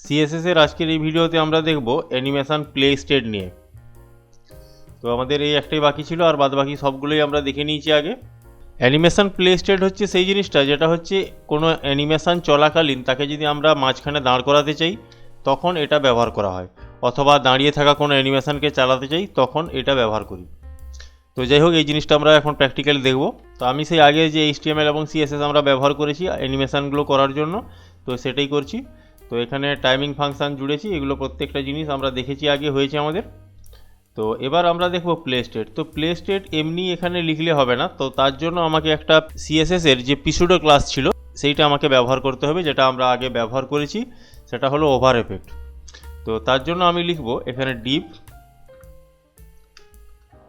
CSS এর আজকের এই ভিডিওতে আমরা দেখব অ্যানিমেশন প্লে স্টেট নিয়ে। তো আমাদের এই একটাই বাকি ছিল, আর বাদ বাকি সবগুলোই আমরা দেখে নিয়েছি আগে। অ্যানিমেশন প্লে স্টেট হচ্ছে সেই জিনিসটা যেটা হচ্ছে কোনো অ্যানিমেশন চলাকালীন তাকে যদি আমরা মাঝখানে দাঁড় করাতে চাই তখন এটা ব্যবহার করা হয়, অথবা দাঁড়িয়ে থাকা কোনো অ্যানিমেশনকে চালাতে চাই তখন এটা ব্যবহার করি। তো যাই হোক, এই জিনিসটা আমরা এখন প্র্যাকটিক্যালি দেখব। তো আমি সেই আগে যে HTML এবং CSS আমরা ব্যবহার করেছি অ্যানিমেশনগুলো করার জন্য, তো সেটাই করছি। তো এখানে টাইমিং ফাংশন জুড়েছি, এগুলো প্রত্যেকটা জিনিস আমরা দেখেছি আগে, হয়েছে আমাদের। তো এবার আমরা দেখব প্লে স্টেট। তো প্লে স্টেট এমনি এখানে লিখলে হবে না, তো তার জন্য আমাকে একটা CSS এর যে পিসুডো ক্লাস ছিল সেইটা আমাকে ব্যবহার করতে হবে, যেটা আমরা আগে ব্যবহার করেছি, সেটা হলো ওভার এফেক্ট। তো তার জন্য আমি লিখব এখানে ডিপ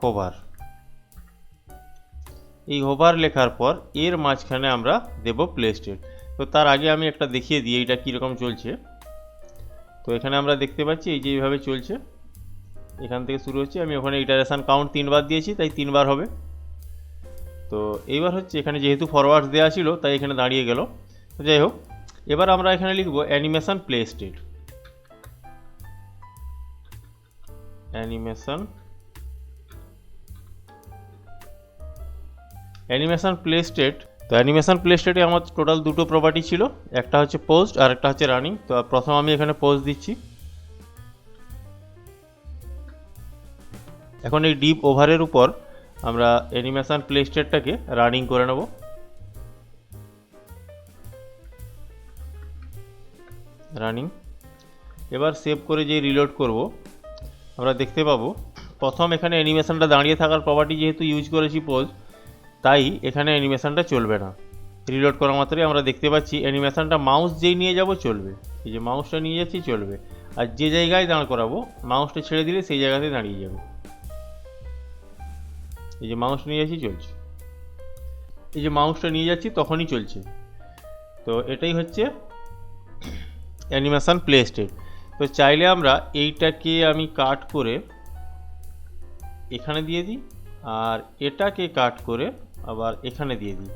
হোভার। এই হোভার লেখার পর এর মাঝখানে আমরা দেব প্লে স্টেট। তো তার আগে আমি একটা দেখিয়ে দিই এইটা কীরকম চলছে। তো এখানে আমরা দেখতে পাচ্ছি এই যে এইভাবে চলছে, এখান থেকে শুরু হচ্ছে। আমি ওখানে ইটারেশন কাউন্ট 3 বার দিয়েছি, তাই 3 বার হবে। তো এইবার হচ্ছে এখানে যেহেতু ফরওয়ার্ড দেওয়া ছিল তাই এখানে দাঁড়িয়ে গেল। তো যাই হোক, এবার আমরা এখানে লিখব animation play state. Animation play state. তো অ্যানিমেশন প্লে স্টেটে আমার টোটাল দুটো প্রপার্টি ছিল, একটা হচ্ছে পোস্ট আর একটা হচ্ছে রানিং। তো প্রথম আমি এখানে পোস্ট দিচ্ছি। এখন এই ডিপ ওভারের উপর আমরা অ্যানিমেশন প্লে স্টেটটাকে রানিং করে নেব। রানিং। এবার সেভ করে যে রিলোড করব আমরা দেখতে পাবো প্রথম এখানে অ্যানিমেশনটা দাঁড়িয়ে থাকার প্রপার্টি যেহেতু ইউজ করেছি পোজ, তাই এখানে অ্যানিমেশনটা চলবে না। রিলোড করা মাত্রই আমরা দেখতে পাচ্ছি অ্যানিমেশনটা মাউস যেই নিয়ে যাব চলবে। এই যে মাউসটা নিয়ে যাচ্ছি চলবে, আর যে জায়গায় দাঁড় করাবো মাউসটা ছেড়ে দিলে সেই জায়গাতে দাঁড়িয়ে যাবে। এই যে মাউস নিয়ে যাচ্ছি চলছে, এই যে মাউসটা নিয়ে যাচ্ছি তখনই চলছে। তো এটাই হচ্ছে অ্যানিমেশন প্লে স্টেট। তো চাইলে আমরা এইটাকে আমি কাট করে এখানে দিয়ে দিই, আর এটাকে কাট করে আবার এখানে দিয়ে দিই।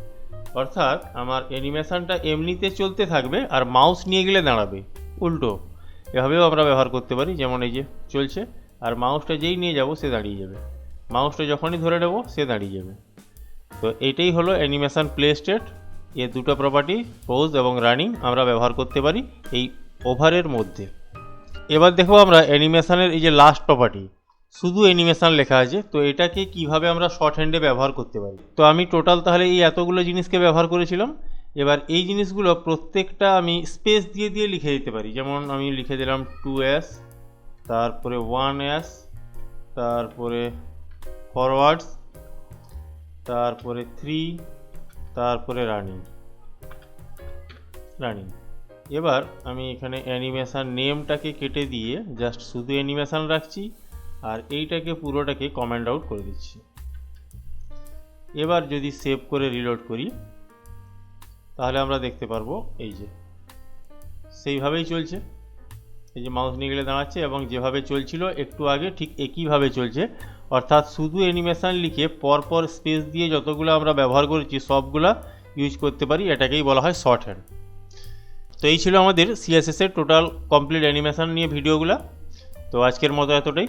অর্থাৎ আমার অ্যানিমেশনটা এমনিতে চলতে থাকবে আর মাউস নিয়ে গেলে দাঁড়াবে উল্টো। এভাবেও আমরা ব্যবহার করতে পারি, যেমন এই যে চলছে আর মাউসটা যেই নিয়ে যাব সে দাঁড়িয়ে যাবে, মাউসটা যখনই ধরে নেব সে দাঁড়িয়ে যাবে। তো এইটাই হলো অ্যানিমেশন প্লে স্টেট। এর দুটো প্রপার্টি পোজ এবং রানিং আমরা ব্যবহার করতে পারি এই ওভারের মধ্যে। এবার দেখো আমরা অ্যানিমেশনের এই যে লাস্ট প্রপার্টি, শুধু অ্যানিমেশন লেখা আছে, তো এটাকে কিভাবে আমরা শর্ট হ্যান্ডে ব্যবহার করতে পারি। তো আমি টোটাল তাহলে এই এতগুলো জিনিসকে ব্যবহার করেছিলাম। এবার এই জিনিসগুলো প্রত্যেকটা আমি স্পেস দিয়ে দিয়ে লিখে দিতে পারি। যেমন আমি লিখে দিলাম 2s, তারপরে 1s, তারপরে ফরওয়ার্ডস, তারপরে 3, তারপরে রানিং। এবার আমি এখানে অ্যানিমেশন নেমটাকে কেটে দিয়ে জাস্ট শুধু অ্যানিমেশন রাখছি, আর এইটাকে পুরোটাকে কমেন্ট আউট করে দিচ্ছি। এবার যদি সেভ করে রিলোড করি তাহলে আমরা দেখতে পারবো এই যে সেইভাবেই চলছে। এই যে মাউস নিয়ে গেলে দাঁড়াচ্ছে এবং যেভাবে চলছিল একটু আগে ঠিক একইভাবে চলছে। অর্থাৎ শুধু অ্যানিমেশন লিখে পরপর স্পেস দিয়ে যতগুলো আমরা ব্যবহার করেছি সবগুলা ইউজ করতে পারি, এটাকেই বলা হয় শর্ট হ্যান্ড। তো এই ছিল আমাদের CSS এর টোটাল কমপ্লিট অ্যানিমেশন নিয়ে ভিডিওগুলো। তো আজকের মতো এতটাই।